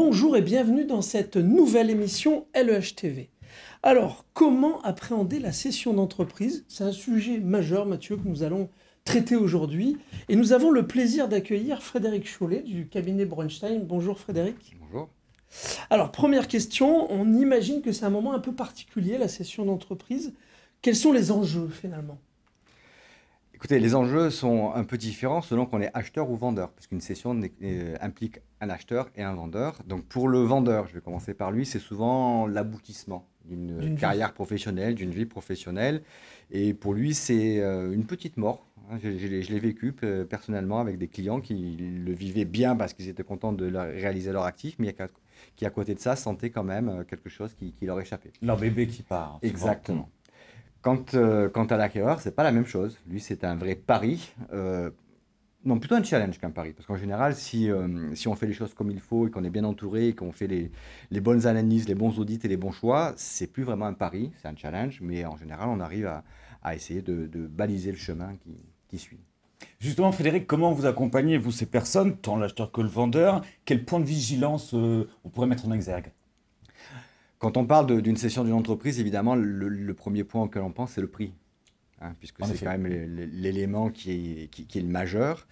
Bonjour et bienvenue dans cette nouvelle émission LEH TV. Alors, comment appréhender la cession d'entreprise? C'est un sujet majeur, Mathieu, que nous allons traiter aujourd'hui. Et nous avons le plaisir d'accueillir Frédéric Chollet du cabinet Bronstein. Bonjour Frédéric. Bonjour. Alors, première question, on imagine que c'est un moment un peu particulier, la cession d'entreprise. Quels sont les enjeux finalement? Écoutez, les enjeux sont un peu différents selon qu'on est acheteur ou vendeur, puisqu'une cession implique un acheteur et un vendeur. Donc pour le vendeur, je vais commencer par lui, c'est souvent l'aboutissement d'une carrière professionnelle, d'une vie professionnelle. Et pour lui, c'est une petite mort. Je l'ai vécu personnellement avec des clients qui le vivaient bien parce qu'ils étaient contents de réaliser leur actif, mais qui à côté de ça sentaient quand même quelque chose qui leur échappait. Leur bébé qui part. Exactement. Quant à l'acquéreur, c'est pas la même chose. Lui, c'est un vrai pari. Non, plutôt un challenge qu'un pari. Parce qu'en général, si on fait les choses comme il faut et qu'on est bien entouré et qu'on fait les bonnes analyses, les bons audits et les bons choix, c'est plus vraiment un pari, c'est un challenge. Mais en général, on arrive à essayer de baliser le chemin qui suit. Justement, Frédéric, comment vous accompagnez, vous, ces personnes, tant l'acheteur que le vendeur? Quel point de vigilance on pourrait mettre en exergue? Quand on parle d'une cession d'une entreprise, évidemment, le premier point auquel on pense, c'est le prix. Puisque c'est quand même l'élément qui est le majeur.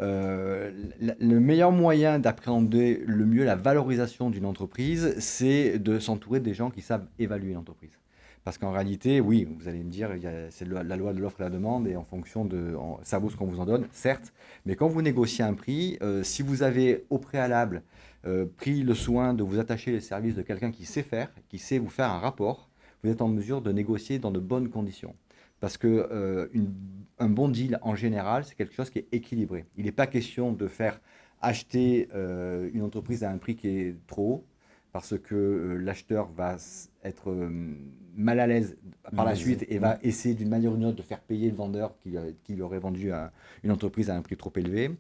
Le meilleur moyen d'appréhender le mieux la valorisation d'une entreprise, c'est de s'entourer des gens qui savent évaluer l'entreprise. Parce qu'en réalité, oui, vous allez me dire, c'est la loi de l'offre et la demande, et en fonction ça vaut ce qu'on vous en donne, certes, mais quand vous négociez un prix, si vous avez au préalable pris le soin de vous attacher les services de quelqu'un qui sait faire, qui sait vous faire un rapport, vous êtes en mesure de négocier dans de bonnes conditions. Parce qu'un bon deal, en général, c'est quelque chose qui est équilibré. Il n'est pas question de faire acheter une entreprise à un prix qui est trop haut, parce que l'acheteur va être mal à l'aise par la suite et va essayer d'une manière ou d'une autre de faire payer le vendeur qui lui aurait vendu une entreprise à un prix trop élevé.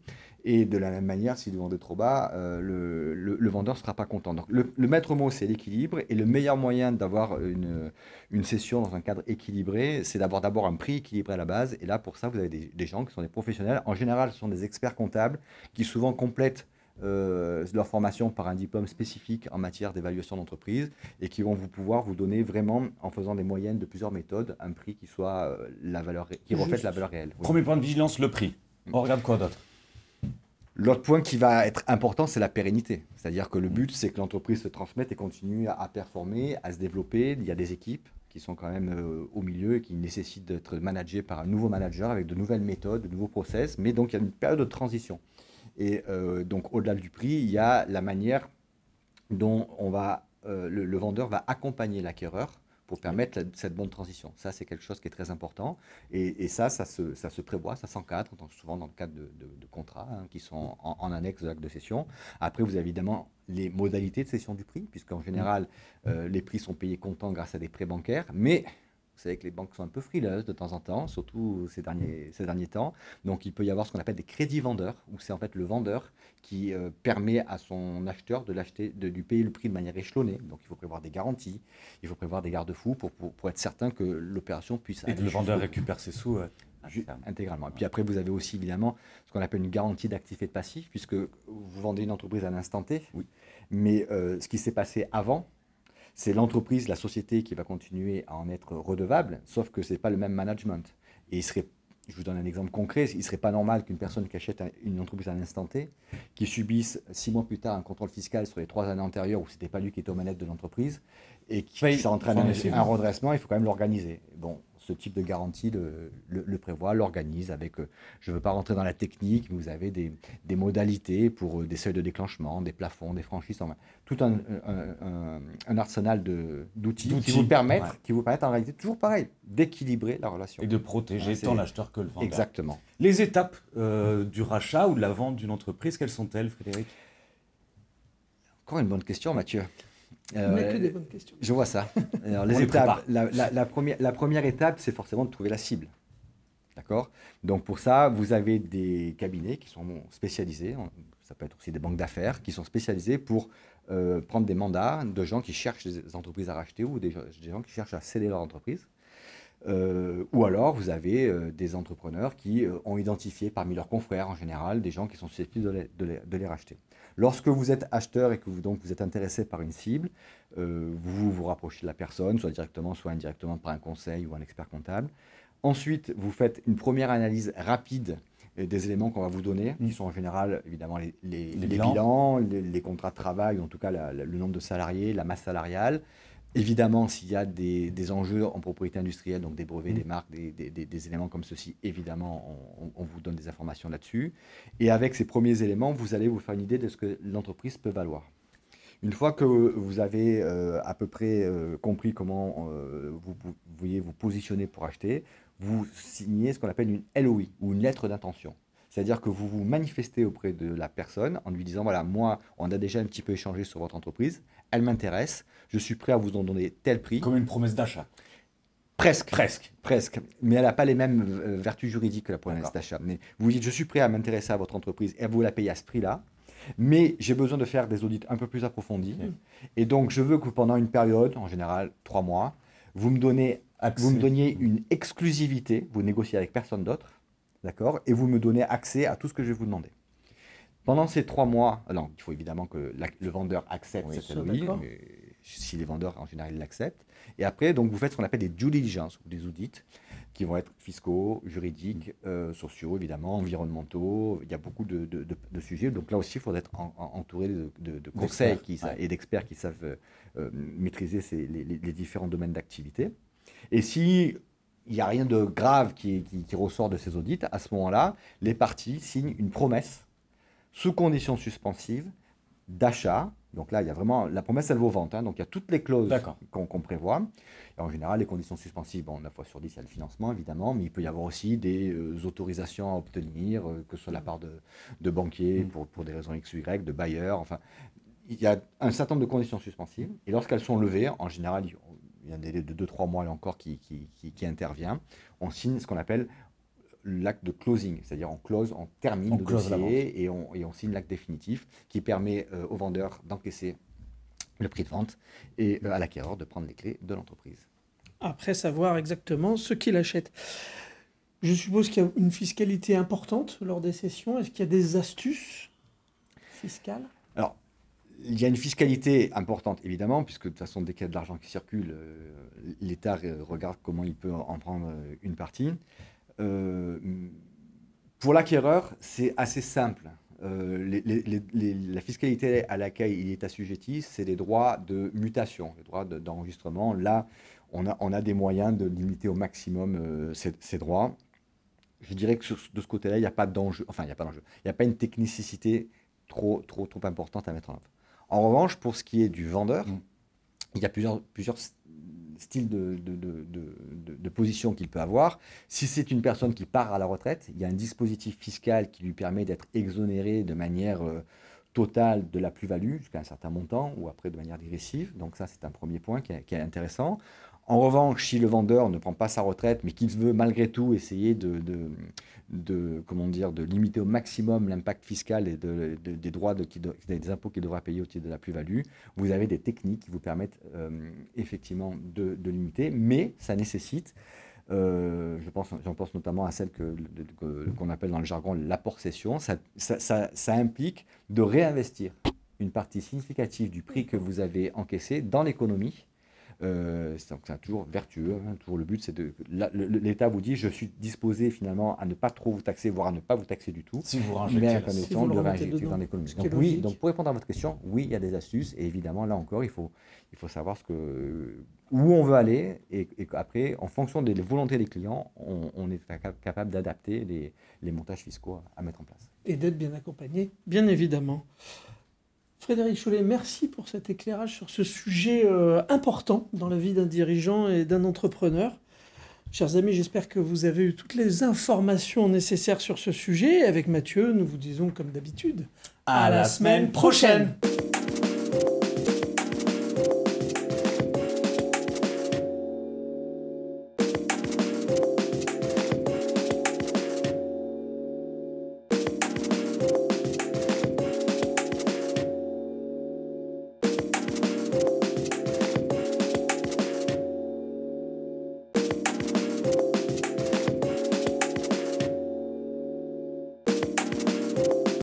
Et de la même manière, si vous vendez trop bas, le vendeur ne sera pas content. Donc le maître mot, c'est l'équilibre. Et le meilleur moyen d'avoir une cession dans un cadre équilibré, c'est d'avoir d'abord un prix équilibré à la base. Et là, pour ça, vous avez des gens qui sont des professionnels. En général, ce sont des experts comptables qui souvent complètent leur formation par un diplôme spécifique en matière d'évaluation d'entreprise et qui vont pouvoir vous donner vraiment, en faisant des moyennes de plusieurs méthodes, un prix qui soit qui reflète la valeur réelle. Oui. Premier point de vigilance, le prix. On regarde quoi d'autre? L'autre point qui va être important, c'est la pérennité. C'est-à-dire que le but, c'est que l'entreprise se transmette et continue à performer, à se développer. Il y a des équipes qui sont quand même au milieu et qui nécessitent d'être managées par un nouveau manager avec de nouvelles méthodes, de nouveaux process. Mais donc, il y a une période de transition. Et donc, au-delà du prix, il y a la manière dont le vendeur va accompagner l'acquéreur pour permettre cette bonne transition. Ça, c'est quelque chose qui est très important. Et ça se prévoit, ça s'encadre, souvent dans le cadre de contrats qui sont en annexe de l'acte de cession. Après, vous avez évidemment les modalités de cession du prix, puisqu'en général, les prix sont payés comptant grâce à des prêts bancaires. Mais vous savez que les banques sont un peu frileuses de temps en temps, surtout ces derniers temps. Donc, il peut y avoir ce qu'on appelle des crédits vendeurs, où c'est en fait le vendeur qui permet à son acheteur de lui payer le prix de manière échelonnée. Donc, il faut prévoir des garanties, il faut prévoir des garde-fous pour être certain que l'opération puisse aller. Et que le vendeur récupère ses sous intégralement. Et puis après, vous avez aussi évidemment ce qu'on appelle une garantie d'actifs et de passifs, puisque vous vendez une entreprise à l'instant T. Oui. Mais ce qui s'est passé avant, c'est l'entreprise, la société qui va continuer à en être redevable, sauf que ce n'est pas le même management. Et je vous donne un exemple concret, il ne serait pas normal qu'une personne qui achète une entreprise à l'instant T, qui subisse 6 mois plus tard un contrôle fiscal sur les 3 années antérieures où ce n'était pas lui qui était aux manettes de l'entreprise, et qui entraîne un redressement, il faut quand même l'organiser. Bon, ce type de garantie le prévoit, l'organise avec, je ne veux pas rentrer dans la technique, mais vous avez des modalités pour des seuils de déclenchement, des plafonds, des franchises, tout un arsenal d'outils qui vous permettent en réalité, toujours pareil, d'équilibrer la relation. Et de protéger tant l'acheteur que le vendeur. Exactement. Les étapes du rachat ou de la vente d'une entreprise, quelles sont-elles, Frédéric? Encore une bonne question, Mathieu. On n'a que des bonnes questions. Je vois ça. Alors, les étapes, la première étape, c'est forcément de trouver la cible. D'accord? Donc pour ça, vous avez des cabinets qui sont spécialisés, ça peut être aussi des banques d'affaires, qui sont spécialisés pour prendre des mandats de gens qui cherchent des entreprises à racheter ou des gens qui cherchent à céder leur entreprise. Ou alors, vous avez des entrepreneurs qui ont identifié parmi leurs confrères, en général, des gens qui sont susceptibles de les racheter. Lorsque vous êtes acheteur et que vous êtes intéressé par une cible, vous vous rapprochez de la personne, soit directement, soit indirectement par un conseil ou un expert comptable. Ensuite, vous faites une première analyse rapide des éléments qu'on va vous donner, qui sont en général, évidemment, les bilans, les contrats de travail, en tout cas le nombre de salariés, la masse salariale. Évidemment, s'il y a des enjeux en propriété industrielle, donc des brevets, des marques, des éléments comme ceci, évidemment, on vous donne des informations là-dessus. Et avec ces premiers éléments, vous allez vous faire une idée de ce que l'entreprise peut valoir. Une fois que vous avez à peu près compris comment vous vouliez vous positionner pour acheter, vous signez ce qu'on appelle une LOI, ou une lettre d'intention. C'est-à-dire que vous vous manifestez auprès de la personne en lui disant, voilà, moi, on a déjà un petit peu échangé sur votre entreprise, elle m'intéresse, je suis prêt à vous en donner tel prix. Comme une promesse d'achat. Presque. Mais elle n'a pas les mêmes vertus juridiques que la promesse d'achat. Mais vous dites, je suis prêt à m'intéresser à votre entreprise et à vous la payer à ce prix-là, mais j'ai besoin de faire des audits un peu plus approfondis. Et donc, je veux que pendant une période, en général 3 mois, vous me donniez une exclusivité, vous négociez avec personne d'autre, d'accord, et vous me donnez accès à tout ce que je vais vous demander. Pendant ces 3 mois, alors il faut évidemment que le vendeur accepte cette LOI, mais si les vendeurs en général l'acceptent. Et après, donc, vous faites ce qu'on appelle des due diligence, ou des audits, qui vont être fiscaux, juridiques, sociaux, évidemment, environnementaux. Il y a beaucoup de sujets. Donc là aussi, il faudrait être entouré de conseils et d'experts qui savent maîtriser les différents domaines d'activité. Et si il n'y a rien de grave qui ressort de ces audits, à ce moment-là, les parties signent une promesse sous conditions suspensives d'achat. Donc là, il y a vraiment, la promesse, elle vaut vente. Donc il y a toutes les clauses qu'on prévoit. Et en général, les conditions suspensives, 9 fois sur 10, il y a le financement, évidemment, mais il peut y avoir aussi des autorisations à obtenir, que ce soit de la part de banquiers pour des raisons X ou Y, de bailleurs. Enfin, il y a un certain nombre de conditions suspensives. Et lorsqu'elles sont levées, en général, il y a un délai de 2-3 mois là encore qui intervient. On signe ce qu'on appelle l'acte de closing, c'est-à-dire on termine le dossier et on signe l'acte définitif qui permet au vendeur d'encaisser le prix de vente et à l'acquéreur de prendre les clés de l'entreprise. Après savoir exactement ce qu'il achète. Je suppose qu'il y a une fiscalité importante lors des cessions. Est-ce qu'il y a des astuces fiscales ? Alors, il y a une fiscalité importante, évidemment, puisque de toute façon, dès qu'il y a de l'argent qui circule, l'État regarde comment il peut en prendre une partie. Pour l'acquéreur, c'est assez simple. La fiscalité à laquelle il est assujetti, c'est les droits de mutation, les droits d'enregistrement. Là, on a des moyens de limiter au maximum ces droits. Je dirais que de ce côté-là, il n'y a pas d'enjeu. Enfin, il n'y a pas d'enjeu. Il n'y a pas une technicité trop importante à mettre en œuvre. En revanche, pour ce qui est du vendeur, il y a plusieurs styles de position qu'il peut avoir. Si c'est une personne qui part à la retraite, il y a un dispositif fiscal qui lui permet d'être exonéré de manière totale de la plus-value jusqu'à un certain montant ou après de manière dégressive. Donc ça, c'est un premier point qui est intéressant. En revanche, si le vendeur ne prend pas sa retraite, mais qu'il veut malgré tout essayer de limiter au maximum l'impact fiscal et des droits des impôts qu'il devra payer au titre de la plus-value, vous avez des techniques qui vous permettent effectivement de limiter, mais ça nécessite, j'en pense notamment à celle qu'on appelle dans le jargon l'apport-cession, ça implique de réinvestir une partie significative du prix que vous avez encaissé dans l'économie. C'est toujours vertueux, toujours le but c'est l'État vous dit je suis disposé finalement à ne pas trop vous taxer, voire à ne pas vous taxer du tout, si vous mais à la condition de le réinjecter dans l'économie. Donc oui, donc pour répondre à votre question, oui il y a des astuces et évidemment là encore il faut savoir où on veut aller et après en fonction des volontés des clients on est capable d'adapter les montages fiscaux à mettre en place. Et d'être bien accompagné, bien évidemment. Frédéric Chollet, merci pour cet éclairage sur ce sujet important dans la vie d'un dirigeant et d'un entrepreneur. Chers amis, j'espère que vous avez eu toutes les informations nécessaires sur ce sujet. Avec Mathieu, nous vous disons comme d'habitude, à la semaine prochaine.